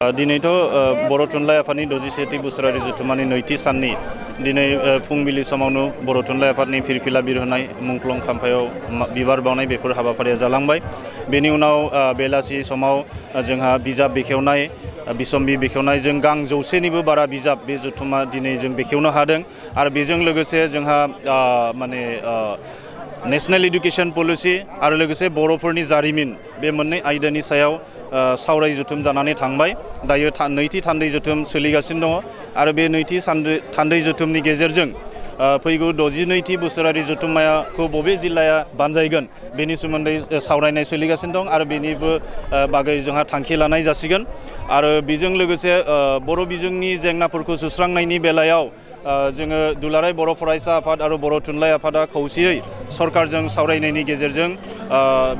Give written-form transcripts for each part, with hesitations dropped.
दिनैथ' बर' थुनलाइ आफादनि 67थि बोसोरारि जथुम्मानि नैथि साननि दिनै फुंबिलि समावनो बर' थुनलाइ आफादनि फिरफिला बिरहोनाय मुंख्लं खाम्फायाव बिबार बावनाय बेफोर हाबाफारिया जालांबाय। बेनि उनाव बेलासि समाव जोंहा बिजाब बेखेवनाय बिसम्बि बेखेवनाय जों गां 100निबो बारा बिजाब बे जथुम्मा दिनै जों बेखेवनो हादों आरो बेजों लोगोसे जोंहा नेशनेल एडुकेशन पलिसि आरो लोगोसे बर'फोरनि जारिमिन बे मोननै आयदानि सायाव सावराय जथुम जानानै थांबाय। दायो नैथि थान्दै जथुम सोलिगासिनो दङ आरो बे नैथि थान्दै जथुमनि गेजेरजों फैगौ 62थि बोसोरारि जथुम्माखौ बबे जिल्लाया बानजायगोन बेनि सोमोन्दै सावरायनाय सोलिगासिनो दं आरो बेनिबो बागै जोंहा थांखि लानाय जासिगोन आरो बेजों लोगोसे बर' बिजोंनि जेंनाफोरखौ सुस्रांनायनि बेलायाव जोङो दुलाराय बर' फरायसा आफाद आरो बर' थुनलाइ आफादा खौसेयै सरकारजों सावरायनायनि गेजेरजों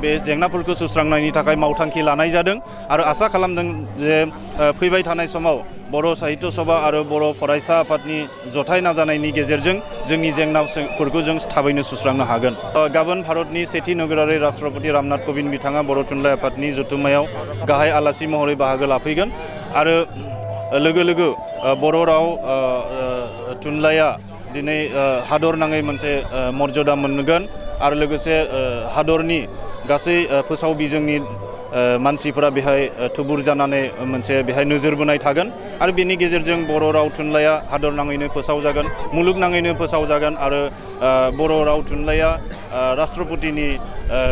बे जेंनाफोरखौ सुस्रांनायनि थाखाय मावथांखि लानाय जादों आरो आसा खालामदों जे फैबाय थानाय समाव बर' साहित्य सभा आरो बर' फरायसा आफादनि जथाय नाजानायनि गेजेरजों जोंनि जेंनाफोरखौ जों थाबैनो सुस्रांनो हागोन। गाबोन भारतनि सेथि नोगोरारि राष्ट्रपति रामनाथ क'विन्द बिथाङा बर' थुनलाइ आफादनि जथुम्मायाव गाहाय आलासि महरै बाहागो लाफैगोन आरो लोगो लोगो बर' राव थुनलाइया दिनै हादर नाङै मोनसे मर्यादा मोनगोन आरो लोगोसे हादरनि गासै फोसाव बिजोंनि मानसिफोरा बेहाय थुबुर जानानै मोनसे बेहाय नोजोर बोनाय थागोन आरो बेनि गेजेरजों बर' राव थुनलाइया हादर नाङैनो फोसावजागोन मुलुगनाङैनो फोसावजागोन आरो बर' राव थुनलाइया राष्ट्रपतिनि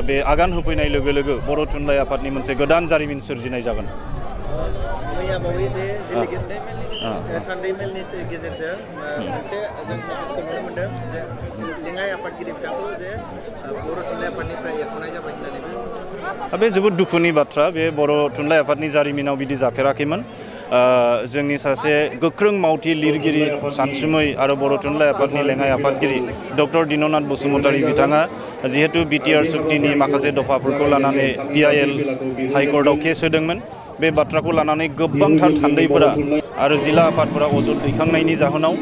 बे आगान होफैनाय लोगो लोगो बर' थुनलाइ आफादनि मोनसे गोदान जारिमिन सोरजिनाय जागोन। थान्दै मेलनि गेजेरजों मोनसे जों मेसेजखौ नुनो मोनदों जे लेङाइ आफादगिरि बिथांखौ जे बर' थुनलाइ आफादनिफ्राय एरख'नाय जाबाय होननानै बे जोबोद दुखुनि बाथ्रा। बे बर' थुनलाइ आफादनि जारिमिनाव बिदि जाफेराखैमोन। जोंनि सासे गोख्रों मावथि लिरगिरि सानसुमै आरो बर' थुनलाइ आफादनि लेङाइ आफादगिरि डक्टर दिननाथ बसुमतारी बिथाङा जिहेतु बिटिआर सुक्तिनि माखासे दफाफोरखौ लानानै PIL हाइकर्टआव केस होदोंमोन। बे बाथ्राखौ लानानै गोबांथार थान्दैफोरा आरो जिल्ला आफादफोरा अजद दैखांनायनि जाहोनाव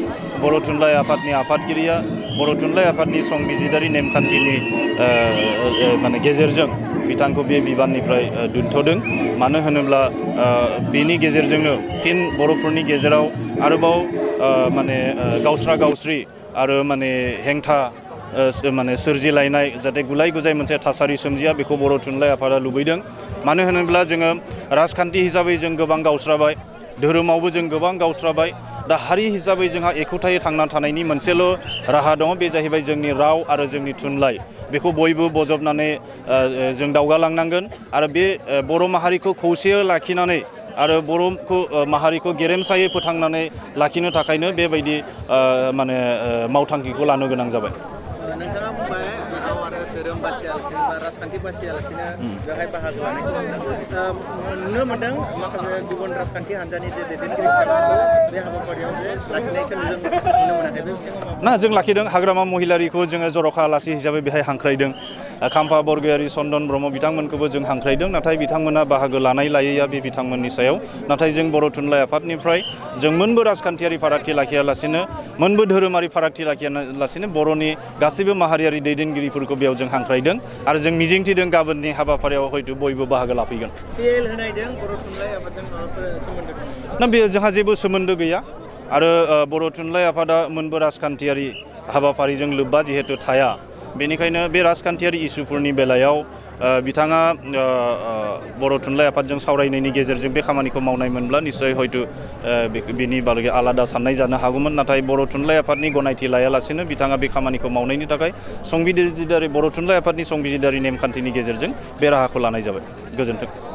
बर' थुनलाइ आफादनि आफादगिरिया बर' थुनलाइ आफादनि संबिजिदारि नेमखान्थिनि गेजेरजों बिथांखौ बे बिबाननिफ्राय दोनथ'दों। मानो होनोब्ला बेनि गेजेरजोंनो फिन बर'फोरनि गेजेराव आरोबाव गावस्रा गावस्रि आरो हेंथा सोरजिलायनाय जाहाथे गुलाय गुजाय मोनसे थासारि सोमजिया बेखौ बर' थुनलाइ आफादा लुबैदों। मानो होनोब्ला जोङो राजखान्थि हिसाबै जों गोबां गावस्राबाय, धोरोमावबो जों गोबां गावस्राबाय, दा हारि हिसाबै जोंहा एखुथायै थांना थानायनि मोनसेल' राहा दङ, बे जाहैबाय जोंनि राव आरो जोंनि थुनलाइ। बेखौ बयबो बजबनानै जों दावगालांनांगोन आरो बे बर' माहारिखौ खौसेयै लाखिनानै आरो बर' माहारिखौ गेरेमसायै फोथांनानै लाखिनो थाखायनो बेबायदि मावथांखिखौ लानो गोनां जाबाय। नोंथाङा बुंबाय राव आरो धोरोम बासियालासिनो बा राजखान्थि बासियालासिनो बेवहाय बाहागो लानायखौ नुनो मोनदों। माखासे गुबुन राजखान्थि हान्जानि जे दैदेनगिरि बिथांमोनखौ बे हाबाफारियाव जे लाखिनायखौ नुनो मोनाखै। बे ना जों लाखिदों। हाग्रामा महिलारिखौ जोङो जर'खा आलासि हिसाबै बेहाय हांख्रायदों। खाम्फा बरगयारि चन्दन ब्रह्म बिथांमोनखौबो जों हांख्रायदों। नाथाय बिथांमोना बाहागो लानाय लायैया बे बिथांमोननि सायाव। नाथाय जों बर' थुनलाइ आफादनिफ्राय जों मोनबो राजखान्थियारि फारागथि लाखियालासिनो मोनबो धोरोमारि फारागथि लाखियालासिनो बर'नि गासैबो माहारियारि दैदेनगिरिफोरखौ बेयाव जों हांख्रायदों आरो जों मिजिंथिदों गाबोननि हाबाफारियाव हयथ' बयबो बाहागो लाफैगोन। PIL होनायजों बर' थुनलाइ आफादजों माबाफोर सोमोन्दो दं? ना बे जोंहा जेबो सोमोन्दो गैया आरो बर' थुनलाइ आफादा मोनबो राजखान्थियारि हाबाफारिजों लोब्बा जिहेतु थाया, बेनिखायनो बे राजखान्थियारि इसुफोरनि बेलायाव बिथाङा बर' थुनलाइ आफादजों सावरायनायनि गेजेरजों बे खामानिखौ मावनाय मोनब्ला निस्सय हयथ' बिनि बागै आलादा साननाय जानो हागौमोन। नाथाय बर' थुनलाइ आफादनि गनायथि लायालासिनो बिथाङा बे खामानिखौ मावनायनि थाखाय बर' थुनलाइ आफादनि संबिजिदारि नेमखान्थिनि गेजेरजों बे राहाखौ लानाय जाबाय। गोजोन्थों।